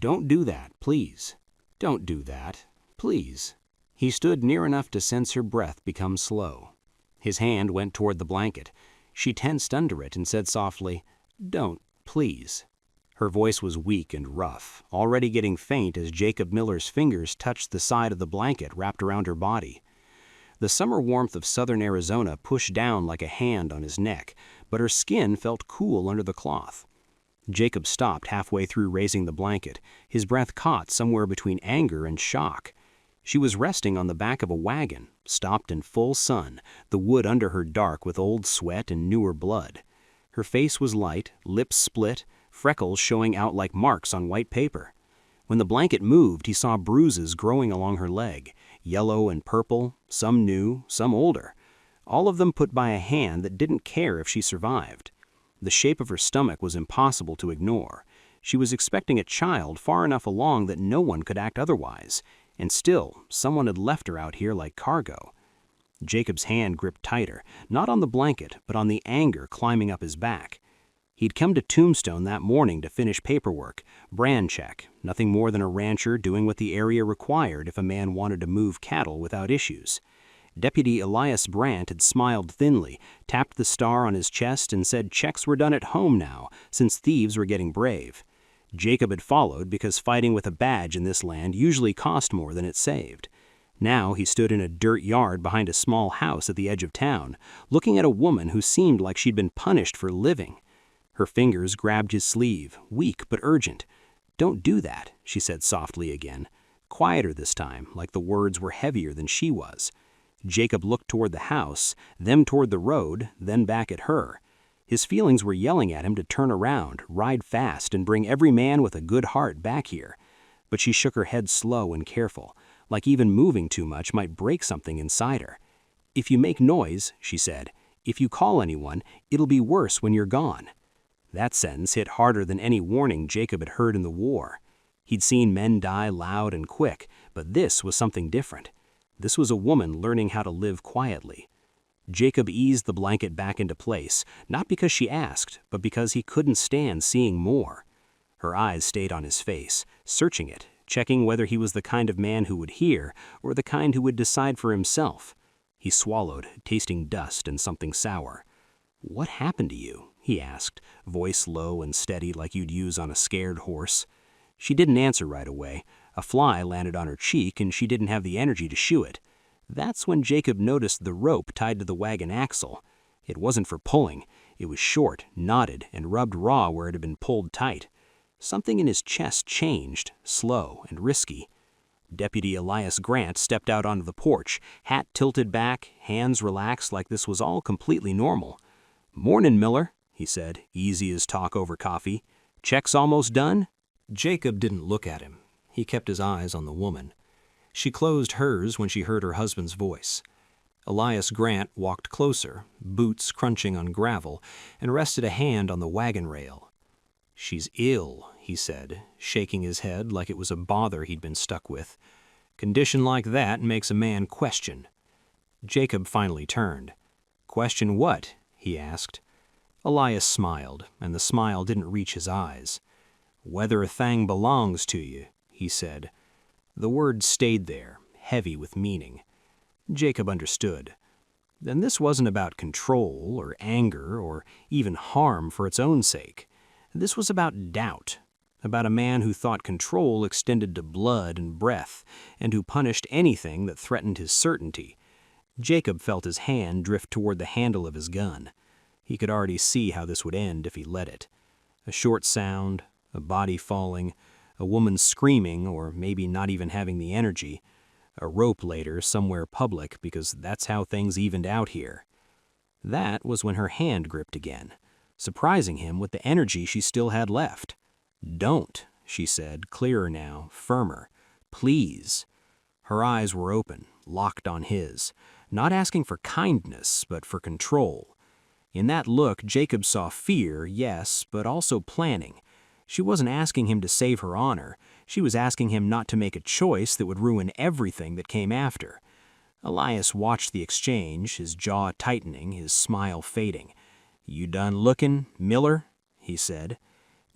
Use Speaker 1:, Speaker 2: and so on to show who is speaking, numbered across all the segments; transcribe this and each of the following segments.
Speaker 1: Don't do that, please. Don't do that, please." He stood near enough to sense her breath become slow. His hand went toward the blanket. She tensed under it and said softly, "Don't, please." Her voice was weak and rough, already getting faint as Jacob Miller's fingers touched the side of the blanket wrapped around her body. The summer warmth of southern Arizona pushed down like a hand on his neck, but her skin felt cool under the cloth. Jacob stopped halfway through raising the blanket, his breath caught somewhere between anger and shock. She was resting on the back of a wagon, stopped in full sun, the wood under her dark with old sweat and newer blood. Her face was light, lips split, freckles showing out like marks on white paper. When the blanket moved, he saw bruises growing along her leg, yellow and purple, some new, some older, all of them put by a hand that didn't care if she survived. The shape of her stomach was impossible to ignore. She was expecting a child far enough along that no one could act otherwise, and still, someone had left her out here like cargo. Jacob's hand gripped tighter, not on the blanket, but on the anger climbing up his back. He'd come to Tombstone that morning to finish paperwork, brand check, nothing more than a rancher doing what the area required if a man wanted to move cattle without issues. Deputy Elias Brandt had smiled thinly, tapped the star on his chest, and said checks were done at home now, since thieves were getting brave. Jacob had followed because fighting with a badge in this land usually cost more than it saved. Now he stood in a dirt yard behind a small house at the edge of town, looking at a woman who seemed like she'd been punished for living. Her fingers grabbed his sleeve, weak but urgent. "Don't do that," she said softly again, quieter this time, like the words were heavier than she was. Jacob looked toward the house, then toward the road, then back at her. His feelings were yelling at him to turn around, ride fast, and bring every man with a good heart back here. But she shook her head slow and careful, like even moving too much might break something inside her. "If you make noise," she said, "if you call anyone, it'll be worse when you're gone." That sentence hit harder than any warning Jacob had heard in the war. He'd seen men die loud and quick, but this was something different. This was a woman learning how to live quietly. Jacob eased the blanket back into place, not because she asked, but because he couldn't stand seeing more. Her eyes stayed on his face, searching it, checking whether he was the kind of man who would hear or the kind who would decide for himself. He swallowed, tasting dust and something sour. "What happened to you?" he asked, voice low and steady like you'd use on a scared horse. She didn't answer right away. A fly landed on her cheek and she didn't have the energy to shoo it. That's when Jacob noticed the rope tied to the wagon axle. It wasn't for pulling. It was short, knotted, and rubbed raw where it had been pulled tight. Something in his chest changed, slow and risky. Deputy Elias Grant stepped out onto the porch, hat tilted back, hands relaxed like this was all completely normal. "Mornin', Miller," he said, easy as talk over coffee. "Check's almost done?" Jacob didn't look at him. He kept his eyes on the woman. She closed hers when she heard her husband's voice. Elias Grant walked closer, boots crunching on gravel, and rested a hand on the wagon rail. "She's ill," he said, shaking his head like it was a bother he'd been stuck with. "Condition like that makes a man question." Jacob finally turned. "Question what?" he asked. Elias smiled, and the smile didn't reach his eyes. "Whether a thing belongs to you," he said. The word stayed there, heavy with meaning. Jacob understood. Then this wasn't about control or anger or even harm for its own sake. This was about doubt, about a man who thought control extended to blood and breath, and who punished anything that threatened his certainty. Jacob felt his hand drift toward the handle of his gun. He could already see how this would end if he let it. A short sound, a body falling, a woman screaming or maybe not even having the energy, a rope later somewhere public because that's how things evened out here. That was when her hand gripped again, surprising him with the energy she still had left. "Don't," she said, clearer now, firmer. "Please." Her eyes were open, locked on his, not asking for kindness, but for control. In that look, Jacob saw fear, yes, but also planning. She wasn't asking him to save her honor. She was asking him not to make a choice that would ruin everything that came after. Elias watched the exchange, his jaw tightening, his smile fading. "You done looking, Miller?" he said.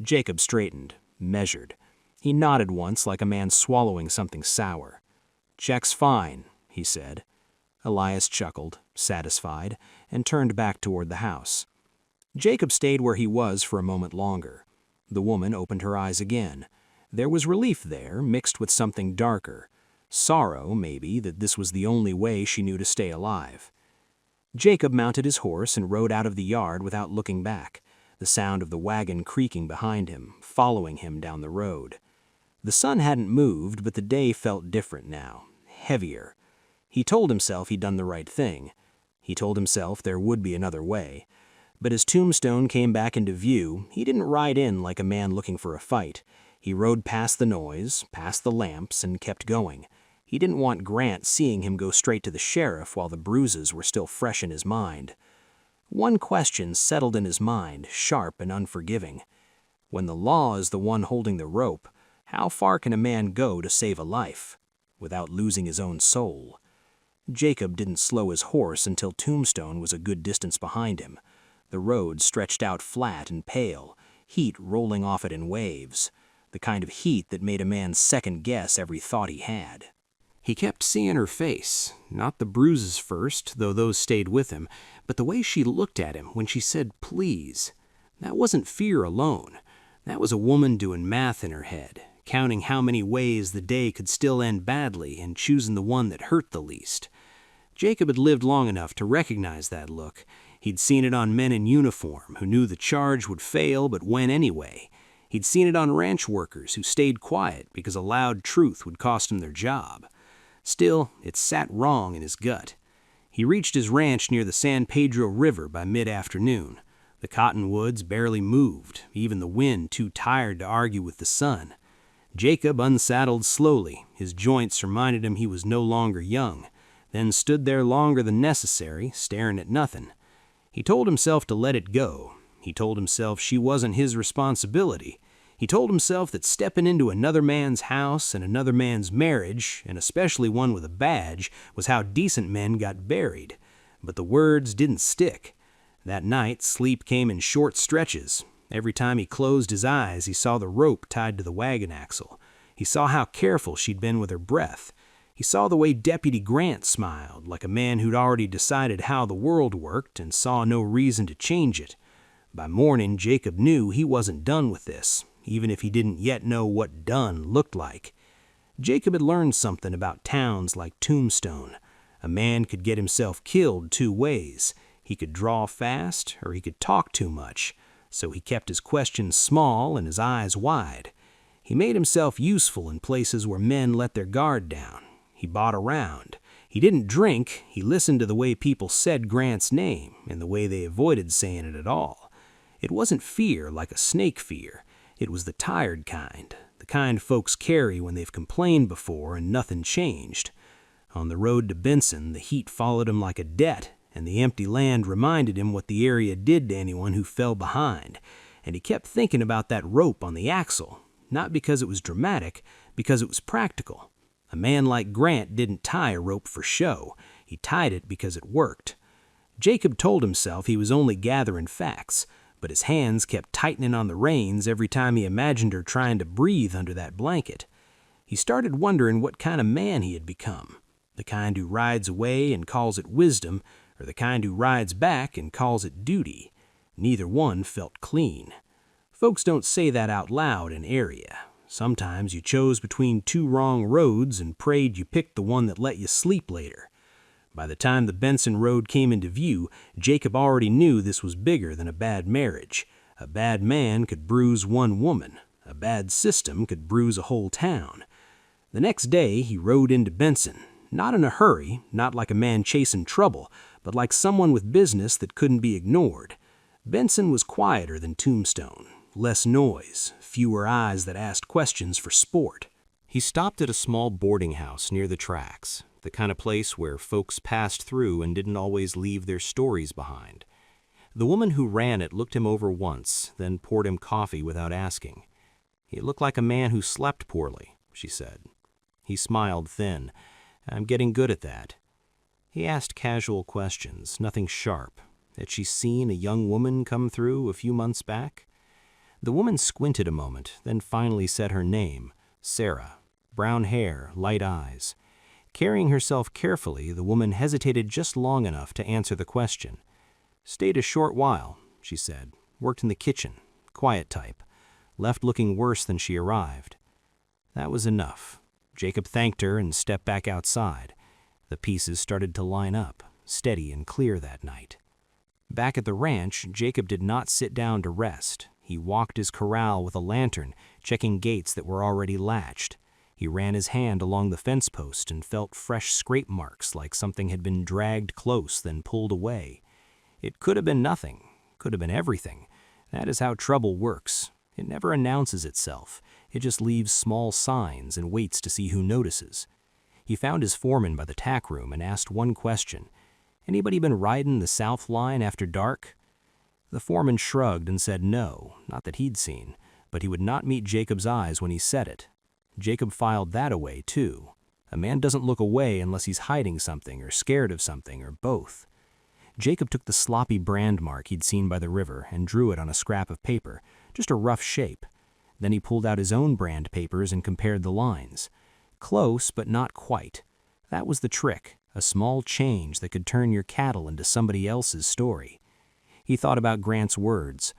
Speaker 1: Jacob straightened, measured. He nodded once like a man swallowing something sour. "Check's fine," he said. Elias chuckled, satisfied, and turned back toward the house. Jacob stayed where he was for a moment longer. The woman opened her eyes again. There was relief there, mixed with something darker. Sorrow, maybe, that this was the only way she knew to stay alive. Jacob mounted his horse and rode out of the yard without looking back, the sound of the wagon creaking behind him, following him down the road. The sun hadn't moved, but the day felt different now, heavier. He told himself he'd done the right thing. He told himself there would be another way. But as Tombstone came back into view, he didn't ride in like a man looking for a fight. He rode past the noise, past the lamps, and kept going. He didn't want Grant seeing him go straight to the sheriff while the bruises were still fresh in his mind. One question settled in his mind, sharp and unforgiving. When the law is the one holding the rope, how far can a man go to save a life, without losing his own soul? Jacob didn't slow his horse until Tombstone was a good distance behind him. The road stretched out flat and pale, heat rolling off it in waves, the kind of heat that made a man second-guess every thought he had. He kept seeing her face, not the bruises first, though those stayed with him, but the way she looked at him when she said please. That wasn't fear alone. That was a woman doing math in her head, counting how many ways the day could still end badly and choosing the one that hurt the least. Jacob had lived long enough to recognize that look. He'd seen it on men in uniform who knew the charge would fail but went anyway. He'd seen it on ranch workers who stayed quiet because a loud truth would cost them their job. Still, it sat wrong in his gut. He reached his ranch near the San Pedro River by mid-afternoon. The cottonwoods barely moved, even the wind too tired to argue with the sun. Jacob unsaddled slowly. His joints reminded him he was no longer young, then stood there longer than necessary, staring at nothing. He told himself to let it go. He told himself she wasn't his responsibility. He told himself that stepping into another man's house and another man's marriage, and especially one with a badge, was how decent men got buried. But the words didn't stick. That night, sleep came in short stretches. Every time he closed his eyes, he saw the rope tied to the wagon axle. He saw how careful she'd been with her breath. He saw the way Deputy Grant smiled, like a man who'd already decided how the world worked and saw no reason to change it. By morning, Jacob knew he wasn't done with this, even if he didn't yet know what done looked like. Jacob had learned something about towns like Tombstone. A man could get himself killed two ways. He could draw fast, or he could talk too much, so he kept his questions small and his eyes wide. He made himself useful in places where men let their guard down. He bought around. He didn't drink. He listened to the way people said Grant's name and the way they avoided saying it at all. It wasn't fear like a snake fear. It was the tired kind, the kind folks carry when they've complained before and nothing changed. On the road to Benson, the heat followed him like a debt, and the empty land reminded him what the area did to anyone who fell behind. And he kept thinking about that rope on the axle, not because it was dramatic, because it was practical. A man like Grant didn't tie a rope for show. He tied it because it worked. Jacob told himself he was only gathering facts, but his hands kept tightening on the reins every time he imagined her trying to breathe under that blanket. He started wondering what kind of man he had become, the kind who rides away and calls it wisdom, or the kind who rides back and calls it duty. Neither one felt clean. Folks don't say that out loud in area. Sometimes you chose between two wrong roads and prayed you picked the one that let you sleep later. By the time the Benson Road came into view, Jacob already knew this was bigger than a bad marriage. A bad man could bruise one woman. A bad system could bruise a whole town. The next day, he rode into Benson, not in a hurry, not like a man chasing trouble, but like someone with business that couldn't be ignored. Benson was quieter than Tombstone. Less noise, fewer eyes that asked questions for sport. He stopped at a small boarding house near the tracks, the kind of place where folks passed through and didn't always leave their stories behind. The woman who ran it looked him over once, then poured him coffee without asking. He looked like a man who slept poorly, she said. He smiled thin. I'm getting good at that. He asked casual questions, nothing sharp. Had she seen a young woman come through a few months back? The woman squinted a moment, then finally said her name. Sarah. Brown hair, light eyes. Carrying herself carefully, the woman hesitated just long enough to answer the question. "Stayed a short while," she said. "Worked in the kitchen. Quiet type. Left looking worse than she arrived." That was enough. Jacob thanked her and stepped back outside. The pieces started to line up, steady and clear that night. Back at the ranch, Jacob did not sit down to rest. He walked his corral with a lantern, checking gates that were already latched. He ran his hand along the fence post and felt fresh scrape marks like something had been dragged close then pulled away. It could have been nothing, could have been everything. That is how trouble works. It never announces itself. It just leaves small signs and waits to see who notices. He found his foreman by the tack room and asked one question. "Anybody been riding the South Line after dark?" The foreman shrugged and said no, not that he'd seen, but he would not meet Jacob's eyes when he said it. Jacob filed that away, too. A man doesn't look away unless he's hiding something or scared of something or both. Jacob took the sloppy brand mark he'd seen by the river and drew it on a scrap of paper, just a rough shape. Then he pulled out his own brand papers and compared the lines. Close, but not quite. That was the trick, a small change that could turn your cattle into somebody else's story. He thought about Grant's words.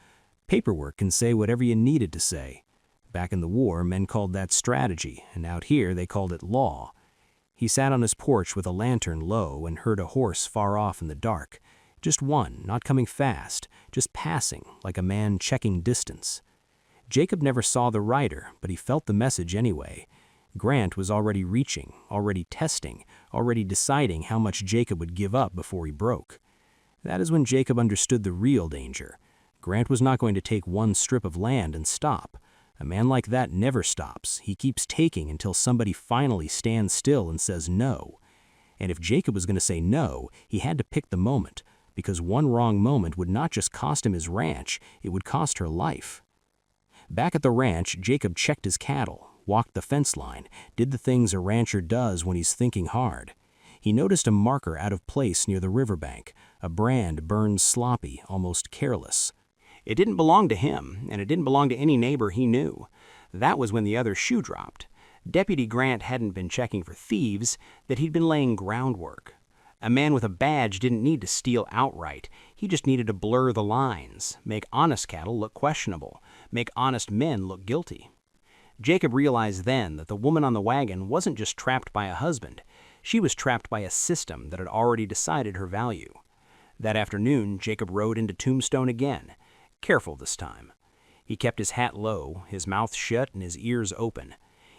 Speaker 1: Paperwork can say whatever you need it to say. Back in the war, men called that strategy, and out here they called it law. He sat on his porch with a lantern low and heard a horse far off in the dark. Just one, not coming fast, just passing, like a man checking distance. Jacob never saw the rider, but he felt the message anyway. Grant was already reaching, already testing, already deciding how much Jacob would give up before he broke. That is when Jacob understood the real danger. Grant was not going to take one strip of land and stop. A man like that never stops. He keeps taking until somebody finally stands still and says no. And if Jacob was going to say no, he had to pick the moment, because one wrong moment would not just cost him his ranch, it would cost her life. Back at the ranch, Jacob checked his cattle, walked the fence line, did the things a rancher does when he's thinking hard. He noticed a marker out of place near the riverbank, a brand burned sloppy, almost careless. It didn't belong to him, and it didn't belong to any neighbor he knew. That was when the other shoe dropped. Deputy Grant hadn't been checking for thieves, that he'd been laying groundwork. A man with a badge didn't need to steal outright. He just needed to blur the lines, make honest cattle look questionable, make honest men look guilty. Jacob realized then that the woman on the wagon wasn't just trapped by a husband. She was trapped by a system that had already decided her value. That afternoon, Jacob rode into Tombstone again. Careful this time. He kept his hat low, his mouth shut and his ears open.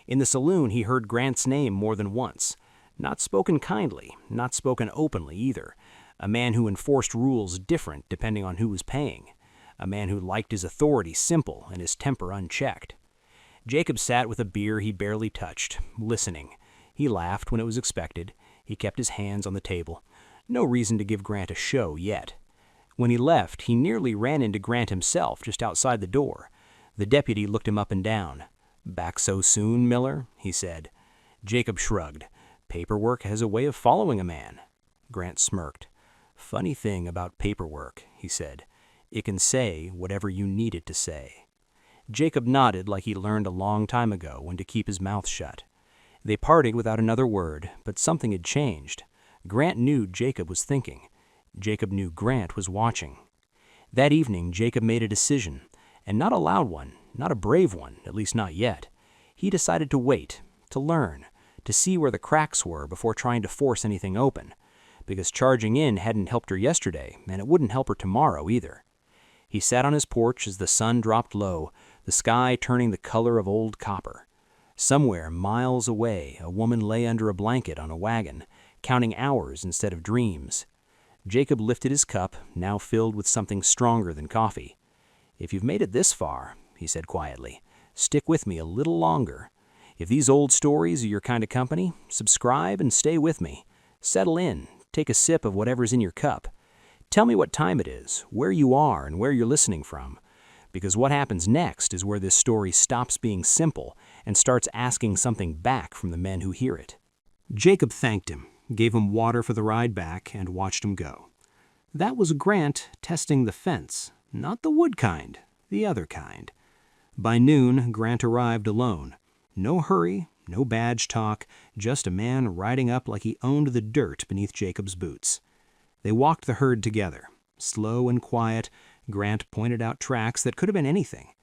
Speaker 1: In the saloon, he heard Grant's name more than once. Not spoken kindly, not spoken openly either. A man who enforced rules different depending on who was paying. A man who liked his authority simple and his temper unchecked. Jacob sat with a beer he barely touched, listening. He laughed when it was expected. He kept his hands on the table. No reason to give Grant a show yet. When he left, he nearly ran into Grant himself just outside the door. The deputy looked him up and down. "Back so soon, Miller?" he said. Jacob shrugged. "Paperwork has a way of following a man." Grant smirked. "Funny thing about paperwork," he said. "It can say whatever you need it to say." Jacob nodded like he learned a long time ago when to keep his mouth shut. They parted without another word, but something had changed. Grant knew Jacob was thinking. Jacob knew Grant was watching. That evening, Jacob made a decision, and not a loud one, not a brave one, at least not yet. He decided to wait, to learn, to see where the cracks were before trying to force anything open, because charging in hadn't helped her yesterday, and it wouldn't help her tomorrow either. He sat on his porch as the sun dropped low, the sky turning the color of old copper. Somewhere, miles away, a woman lay under a blanket on a wagon, counting hours instead of dreams. Jacob lifted his cup, now filled with something stronger than coffee. "If you've made it this far," he said quietly, "stick with me a little longer. If these old stories are your kind of company, subscribe and stay with me. Settle in, take a sip of whatever's in your cup. Tell me what time it is, where you are, and where you're listening from. Because what happens next is where this story stops being simple and starts asking something back from the men who hear it." Jacob thanked him, gave him water for the ride back, and watched him go. That was Grant testing the fence, not the wood kind, the other kind. By noon, Grant arrived alone. No hurry, no badge talk, just a man riding up like he owned the dirt beneath Jacob's boots. They walked the herd together. Slow and quiet, Grant pointed out tracks that could have been anything.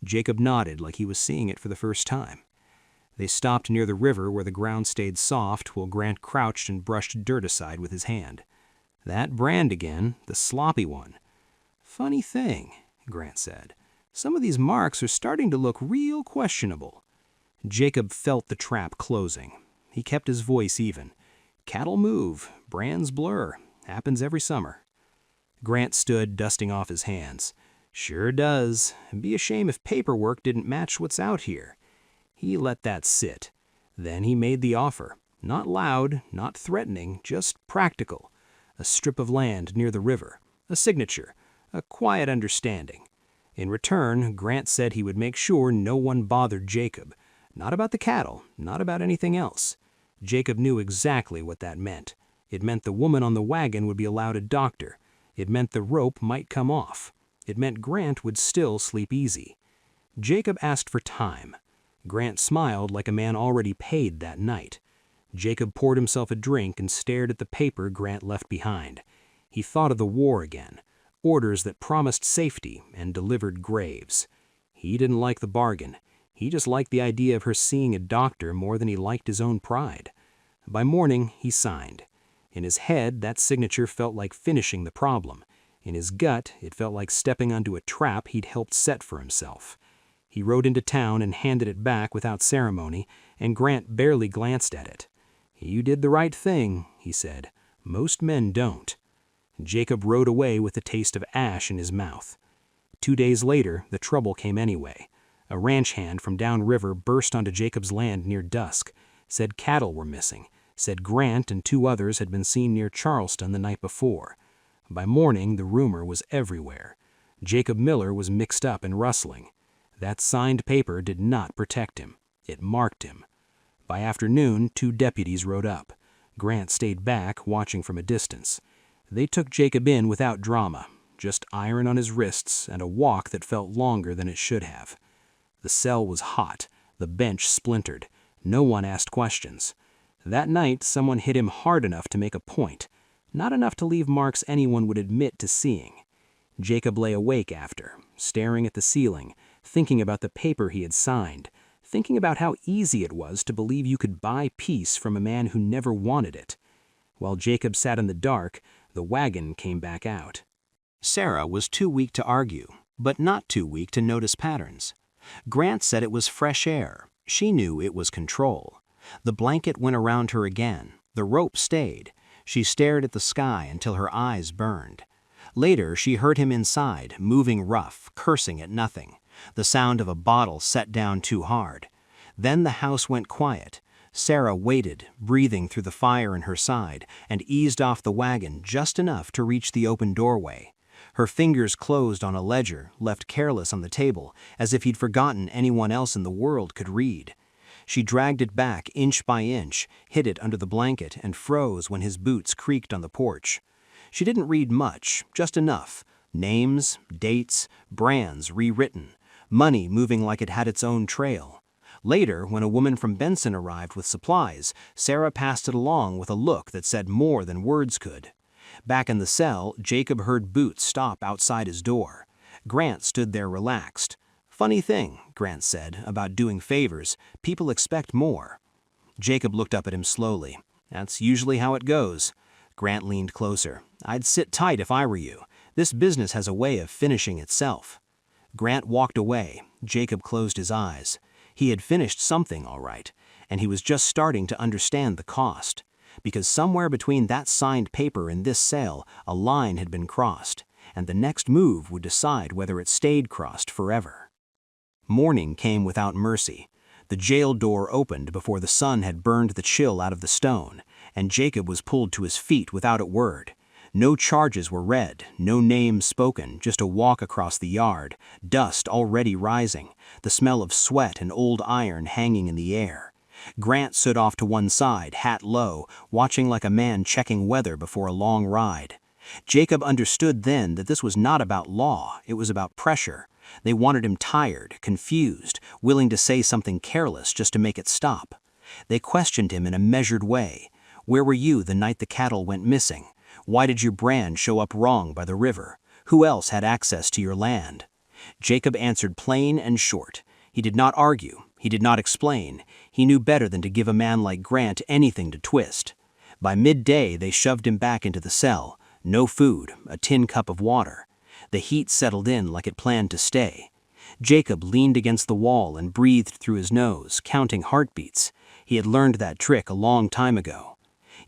Speaker 1: Jacob nodded like he was seeing it for the first time. They stopped near the river where the ground stayed soft while Grant crouched and brushed dirt aside with his hand. That brand again, the sloppy one. Funny thing, Grant said. Some of these marks are starting to look real questionable. Jacob felt the trap closing. He kept his voice even. Cattle move, brands blur. Happens every summer. Grant stood, dusting off his hands. Sure does. It'd be a shame if paperwork didn't match what's out here. He let that sit. Then he made the offer. Not loud, not threatening, just practical. A strip of land near the river. A signature. A quiet understanding. In return, Grant said he would make sure no one bothered Jacob. Not about the cattle, not about anything else. Jacob knew exactly what that meant. It meant the woman on the wagon would be allowed a doctor. It meant the rope might come off. It meant Grant would still sleep easy. Jacob asked for time. Grant smiled like a man already paid that night. Jacob poured himself a drink and stared at the paper Grant left behind. He thought of the war again. Orders that promised safety and delivered graves. He didn't like the bargain. He just liked the idea of her seeing a doctor more than he liked his own pride. By morning, he signed. In his head, that signature felt like finishing the problem. In his gut, it felt like stepping onto a trap he'd helped set for himself. He rode into town and handed it back without ceremony, and Grant barely glanced at it. "You did the right thing," he said. "Most men don't." Jacob rode away with the taste of ash in his mouth. 2 days later, the trouble came anyway. A ranch hand from downriver burst onto Jacob's land near dusk, said cattle were missing, said Grant and 2 others had been seen near Charleston the night before. By morning, the rumor was everywhere. Jacob Miller was mixed up and rustling. That signed paper did not protect him. It marked him. By afternoon, 2 deputies rode up. Grant stayed back, watching from a distance. They took Jacob in without drama, just iron on his wrists and a walk that felt longer than it should have. The cell was hot, the bench splintered. No one asked questions. That night, someone hit him hard enough to make a point, not enough to leave marks anyone would admit to seeing. Jacob lay awake after, staring at the ceiling, thinking about the paper he had signed, thinking about how easy it was to believe you could buy peace from a man who never wanted it. While Jacob sat in the dark, the wagon came back out. Sarah was too weak to argue, but not too weak to notice patterns. Grant said it was fresh air. She knew it was control. The blanket went around her again. The rope stayed. She stared at the sky until her eyes burned. Later, she heard him inside, moving rough, cursing at nothing. The sound of a bottle set down too hard. Then the house went quiet. Sarah waited, breathing through the fire in her side, and eased off the wagon just enough to reach the open doorway. Her fingers closed on a ledger, left careless on the table, as if he'd forgotten anyone else in the world could read. She dragged it back inch by inch, hid it under the blanket, and froze when his boots creaked on the porch. She didn't read much, just enough. Names, dates, brands rewritten, money moving like it had its own trail. Later, when a woman from Benson arrived with supplies, Sarah passed it along with a look that said more than words could. Back in the cell, Jacob heard Boots stop outside his door. Grant stood there relaxed. "Funny thing," Grant said, "about doing favors. People expect more." Jacob looked up at him slowly. "That's usually how it goes." Grant leaned closer. "I'd sit tight if I were you. This business has a way of finishing itself." Grant walked away. Jacob closed his eyes. He had finished something, all right, and he was just starting to understand the cost. Because somewhere between that signed paper and this sale, a line had been crossed, and the next move would decide whether it stayed crossed forever. Morning came without mercy. The jail door opened before the sun had burned the chill out of the stone, and Jacob was pulled to his feet without a word. No charges were read, no names spoken, just a walk across the yard, dust already rising, the smell of sweat and old iron hanging in the air. Grant stood off to one side, hat low, watching like a man checking weather before a long ride. Jacob understood then that this was not about law, it was about pressure.
Speaker 2: They wanted him tired, confused, willing to say something careless just to make it stop. They questioned him in a measured way. Where were you the night the cattle went missing? Why did your brand show up wrong by the river? Who else had access to your land? Jacob answered plain and short. He did not argue. He did not explain. He knew better than to give a man like Grant anything to twist. By midday, they shoved him back into the cell. No food, a tin cup of water. The heat settled in like it planned to stay. Jacob leaned against the wall and breathed through his nose, counting heartbeats. He had learned that trick a long time ago.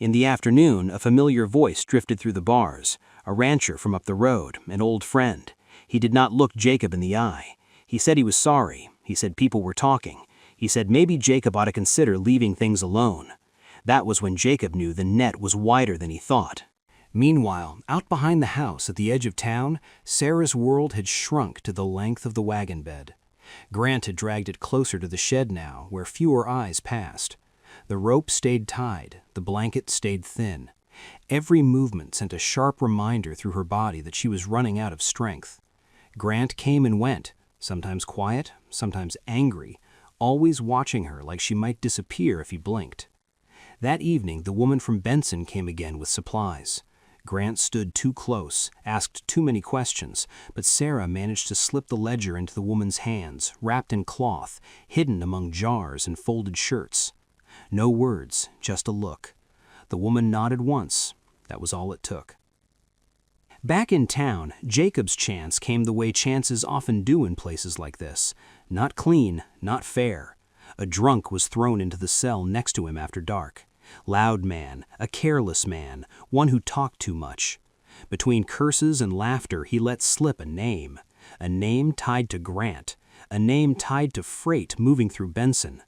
Speaker 2: In the afternoon, a familiar voice drifted through the bars. A rancher from up the road, an old friend. He did not look Jacob in the eye. He said he was sorry. He said people were talking. He said maybe Jacob ought to consider leaving things alone. That was when Jacob knew the net was wider than he thought.
Speaker 1: Meanwhile, out behind the house at the edge of town, Sarah's world had shrunk to the length of the wagon bed. Grant had dragged it closer to the shed now, where fewer eyes passed. The rope stayed tied, the blanket stayed thin. Every movement sent a sharp reminder through her body that she was running out of strength. Grant came and went, sometimes quiet, sometimes angry, always watching her like she might disappear if he blinked. That evening, the woman from Benson came again with supplies. Grant stood too close, asked too many questions, but Sarah managed to slip the ledger into the woman's hands, wrapped in cloth, hidden among jars and folded shirts. No words, just a look. The woman nodded once. That was all it took. Back in town, Jacob's chance came the way chances often do in places like this. Not clean, not fair. A drunk was thrown into the cell next to him after dark. Loud man, a careless man, one who talked too much. Between curses and laughter, he let slip a name tied to Grant, a name tied to freight moving through Benson.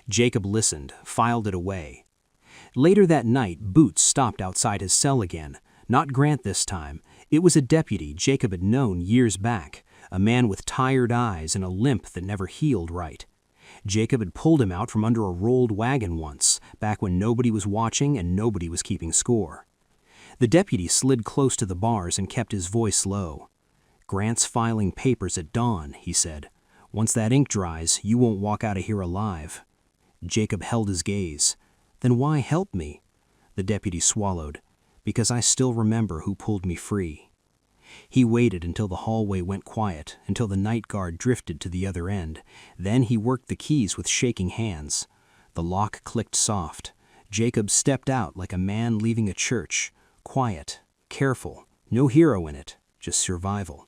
Speaker 1: Jacob listened, filed it away. Later that night, Boots stopped outside his cell again. Not Grant this time. It was a deputy Jacob had known years back, a man with tired eyes and a limp that never healed right. Jacob had pulled him out from under a rolled wagon once, back when nobody was watching and nobody was keeping score. The deputy slid close to the bars and kept his voice low. "Grant's filing papers at dawn," he said. "Once that ink dries, you won't walk out of here alive." Jacob held his gaze. "Then why help me?" The deputy swallowed. "Because I still remember who pulled me free." He waited until the hallway went quiet, until the night guard drifted to the other end. Then he worked the keys with shaking hands. The lock clicked soft. Jacob stepped out like a man leaving a church. Quiet, careful, no hero in it, just survival.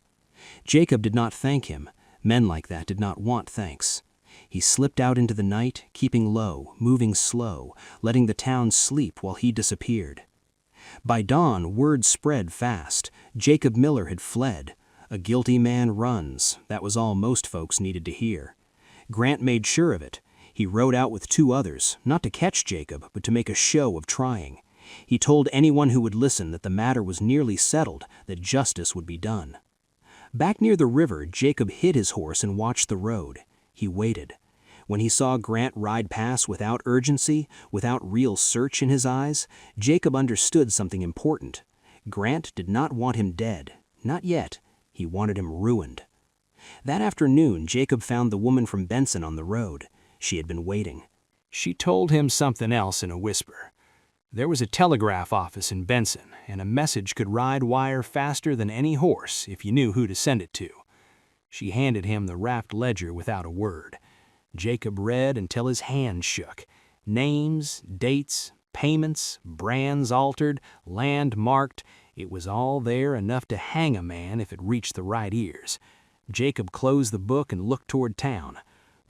Speaker 1: Jacob did not thank him. Men like that did not want thanks. He slipped out into the night, keeping low, moving slow, letting the town sleep while he disappeared. By dawn, word spread fast. Jacob Miller had fled. A guilty man runs. That was all most folks needed to hear. Grant made sure of it. He rode out with 2 others, not to catch Jacob, but to make a show of trying. He told anyone who would listen that the matter was nearly settled, that justice would be done. Back near the river, Jacob hid his horse and watched the road. He waited. When he saw Grant ride past without urgency, without real search in his eyes, Jacob understood something important. Grant did not want him dead. Not yet. He wanted him ruined. That afternoon, Jacob found the woman from Benson on the road. She had been waiting.
Speaker 3: She told him something else in a whisper. There was a telegraph office in Benson, and a message could ride wire faster than any horse if you knew who to send it to. She handed him the wrapped ledger without a word. Jacob read until his hand shook. Names, dates, payments, brands altered, land marked. It was all there, enough to hang a man if it reached the right ears. Jacob closed the book and looked toward town.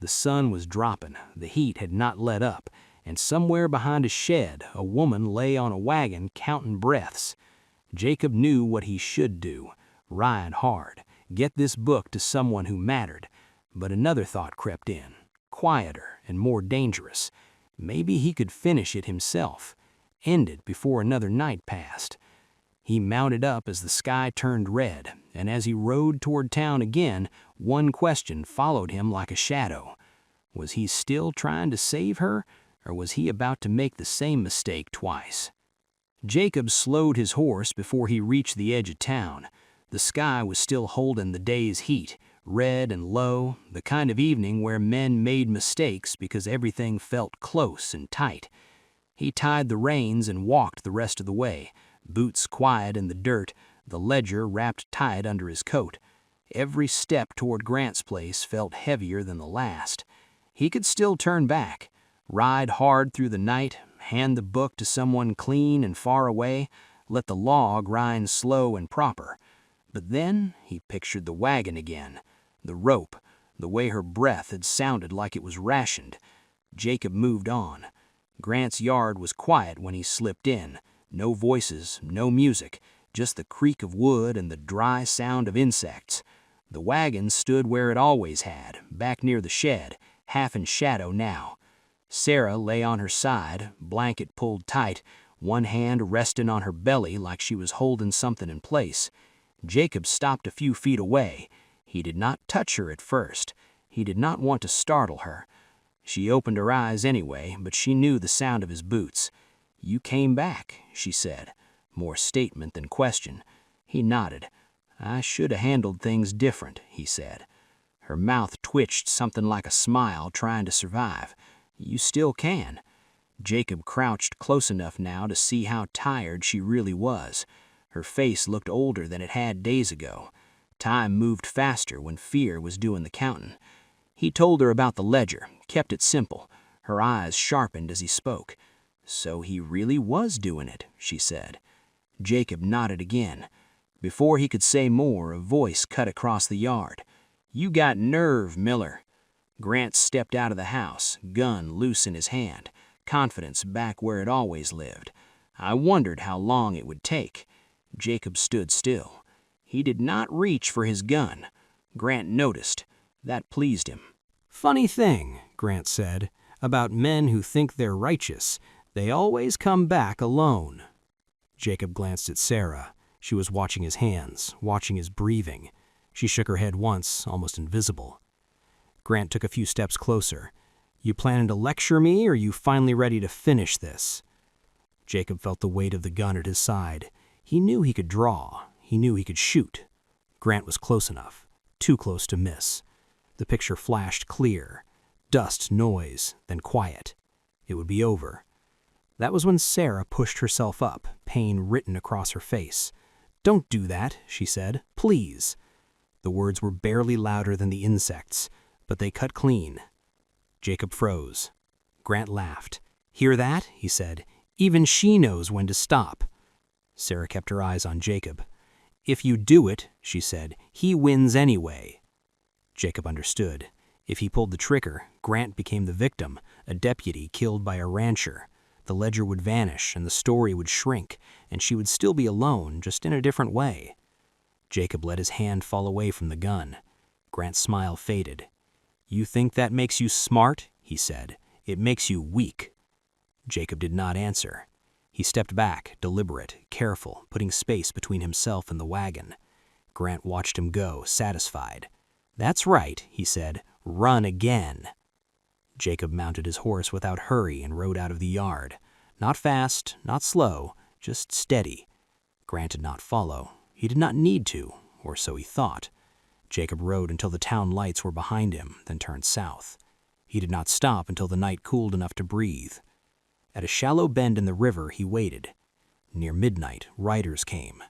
Speaker 3: The sun was dropping, the heat had not let up, and somewhere behind a shed a woman lay on a wagon counting breaths. Jacob knew what he should do. Ride hard. Get this book to someone who mattered. But another thought crept in. Quieter and more dangerous. Maybe he could finish it himself, end it before another night passed. He mounted up as the sky turned red, and as he rode toward town again, one question followed him like a shadow. Was he still trying to save her, or was he about to make the same mistake twice? Jacob slowed his horse before he reached the edge of town. The sky was still holding the day's heat, red and low, the kind of evening where men made mistakes because everything felt close and tight. He tied the reins and walked the rest of the way, boots quiet in the dirt, the ledger wrapped tight under his coat. Every step toward Grant's place felt heavier than the last. He could still turn back, ride hard through the night, hand the book to someone clean and far away, let the law grind slow and proper. But then he pictured the wagon again, the rope, the way her breath had sounded like it was rationed. Jacob moved on. Grant's yard was quiet when he slipped in. No voices, no music, just the creak of wood and the dry sound of insects. The wagon stood where it always had, back near the shed, half in shadow now. Sarah lay on her side, blanket pulled tight, one hand resting on her belly like she was holding something in place. Jacob stopped a few feet away. He did not touch her at first. He did not want to startle her. She opened her eyes anyway, but she knew the sound of his boots. "You came back," she said, more statement than question. He nodded. "I should have handled things different," he said. Her mouth twitched something like a smile trying to survive. "You still can." Jacob crouched close enough now to see how tired she really was. Her face looked older than it had days ago. Time moved faster when fear was doing the counting. He told her about the ledger, kept it simple. Her eyes sharpened as he spoke. "So he really was doing it," she said. Jacob nodded again. Before he could say more, a voice cut across the yard. "You got nerve, Miller." Grant stepped out of the house, gun loose in his hand, confidence back where it always lived. I wondered how long it would take. Jacob stood still. He did not reach for his gun. Grant noticed. That pleased him.
Speaker 1: "Funny thing," Grant said, "about men who think they're righteous. They always come back alone." Jacob glanced at Sarah. She was watching his hands, watching his breathing. She shook her head once, almost invisible. Grant took a few steps closer. "You planning to lecture me, or are you finally ready to finish this?" Jacob felt the weight of the gun at his side. He knew he could draw. He knew he could shoot. Grant was close enough, too close to miss. The picture flashed clear. Dust, noise, then quiet. It would be over. That was when Sarah pushed herself up, pain written across her face. "Don't do that," she said. "Please." The words were barely louder than the insects, but they cut clean. Jacob froze. Grant laughed. "Hear that?" he said. "Even she knows when to stop." Sarah kept her eyes on Jacob. "If you do it," she said, "he wins anyway." Jacob understood. If he pulled the trigger, Grant became the victim, a deputy killed by a rancher. The ledger would vanish and the story would shrink, and she would still be alone, just in a different way. Jacob let his hand fall away from the gun. Grant's smile faded. "You think that makes you smart?" he said. "It makes you weak." Jacob did not answer. He stepped back, deliberate, careful, putting space between himself and the wagon. Grant watched him go, satisfied. "That's right," he said. "Run again." Jacob mounted his horse without hurry and rode out of the yard. Not fast, not slow, just steady. Grant did not follow. He did not need to, or so he thought. Jacob rode until the town lights were behind him, then turned south. He did not stop until the night cooled enough to breathe. At a shallow bend in the river, he waited. Near midnight, riders came.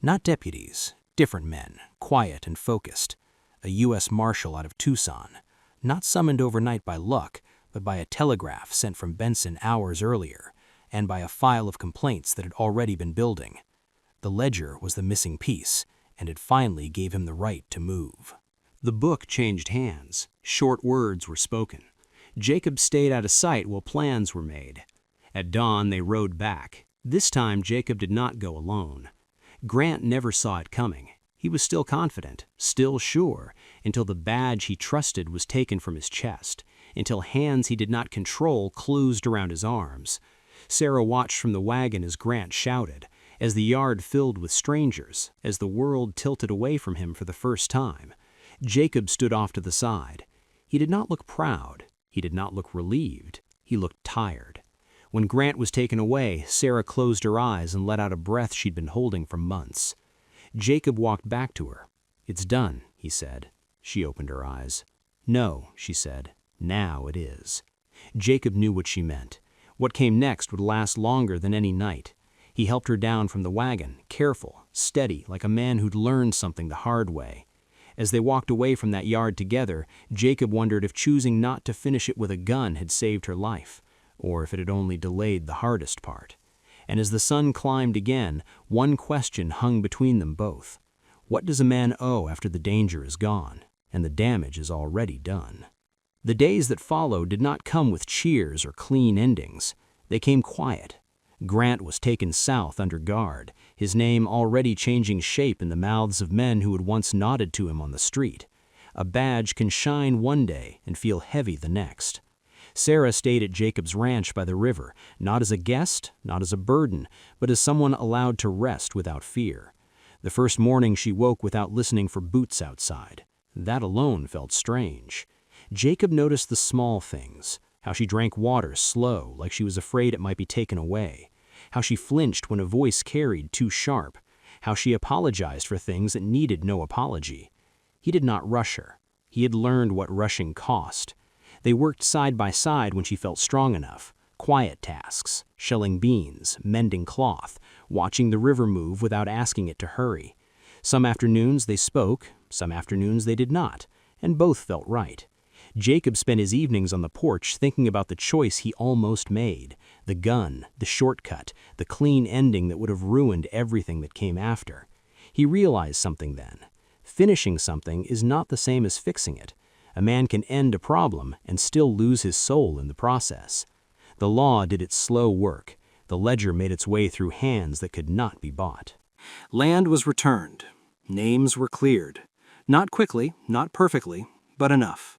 Speaker 1: Not deputies, different men, quiet and focused. A U.S. Marshal out of Tucson, not summoned overnight by luck, but by a telegraph sent from Benson hours earlier, and by a file of complaints that had already been building. The ledger was the missing piece, and it finally gave him the right to move. The book changed hands. Short words were spoken. Jacob stayed out of sight while plans were made. At dawn, they rode back. This time, Jacob did not go alone. Grant never saw it coming. He was still confident, still sure, until the badge he trusted was taken from his chest, until hands he did not control closed around his arms. Sarah watched from the wagon as Grant shouted, as the yard filled with strangers, as the world tilted away from him for the first time. Jacob stood off to the side. He did not look proud. He did not look relieved. He looked tired. When Grant was taken away, Sarah closed her eyes and let out a breath she'd been holding for months. Jacob walked back to her. "It's done," he said. She opened her eyes. "No," she said. "Now it is." Jacob knew what she meant. What came next would last longer than any night. He helped her down from the wagon, careful, steady, like a man who'd learned something the hard way. As they walked away from that yard together, Jacob wondered if choosing not to finish it with a gun had saved her life, or if it had only delayed the hardest part. And as the sun climbed again, one question hung between them both. What does a man owe after the danger is gone, and the damage is already done? The days that followed did not come with cheers or clean endings. They came quiet. Grant was taken south under guard, his name already changing shape in the mouths of men who had once nodded to him on the street. A badge can shine one day and feel heavy the next. Sarah stayed at Jacob's ranch by the river, not as a guest, not as a burden, but as someone allowed to rest without fear. The first morning she woke without listening for boots outside. That alone felt strange. Jacob noticed the small things, how she drank water slow, like she was afraid it might be taken away, how she flinched when a voice carried too sharp, how she apologized for things that needed no apology. He did not rush her. He had learned what rushing cost. They worked side by side when she felt strong enough, quiet tasks, shelling beans, mending cloth, watching the river move without asking it to hurry. Some afternoons they spoke, some afternoons they did not, and both felt right. Jacob spent his evenings on the porch thinking about the choice he almost made, the gun, the shortcut, the clean ending that would have ruined everything that came after. He realized something then. Finishing something is not the same as fixing it. A man can end a problem and still lose his soul in the process. The law did its slow work. The ledger made its way through hands that could not be bought.
Speaker 2: Land was returned. Names were cleared. Not quickly, not perfectly, but enough.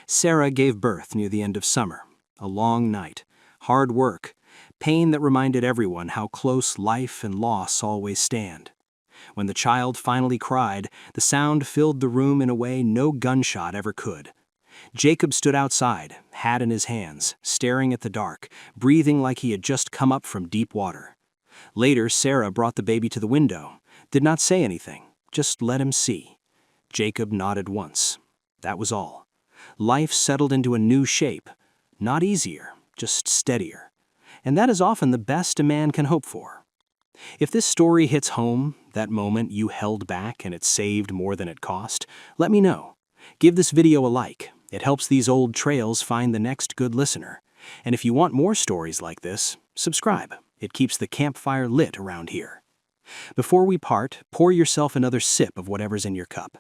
Speaker 2: Sarah gave birth near the end of summer. A long night, hard work, pain that reminded everyone how close life and loss always stand. When the child finally cried, the sound filled the room in a way no gunshot ever could. Jacob stood outside, hat in his hands, staring at the dark, breathing like he had just come up from deep water. Later, Sarah brought the baby to the window, did not say anything, just let him see. Jacob nodded once. That was all. Life settled into a new shape, not easier, just steadier. And that is often the best a man can hope for. If this story hits home, that moment you held back and it saved more than it cost, let me know. Give this video a like. It helps these old trails find the next good listener. And if you want more stories like this, subscribe. It keeps the campfire lit around here. Before we part, pour yourself another sip of whatever's in your cup.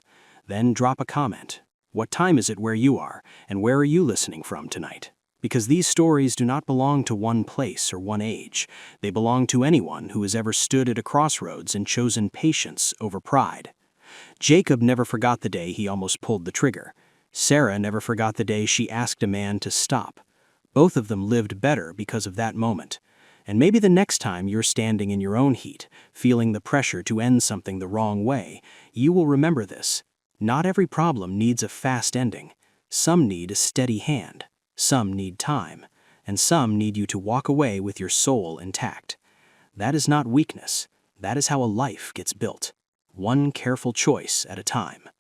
Speaker 2: Then drop a comment. What time is it where you are, and where are you listening from tonight? Because these stories do not belong to one place or one age. They belong to anyone who has ever stood at a crossroads and chosen patience over pride. Jacob never forgot the day he almost pulled the trigger. Sarah never forgot the day she asked a man to stop. Both of them lived better because of that moment. And maybe the next time you're standing in your own heat, feeling the pressure to end something the wrong way, you will remember this. Not every problem needs a fast ending. Some need a steady hand. Some need time. And some need you to walk away with your soul intact. That is not weakness. That is how a life gets built. One careful choice at a time.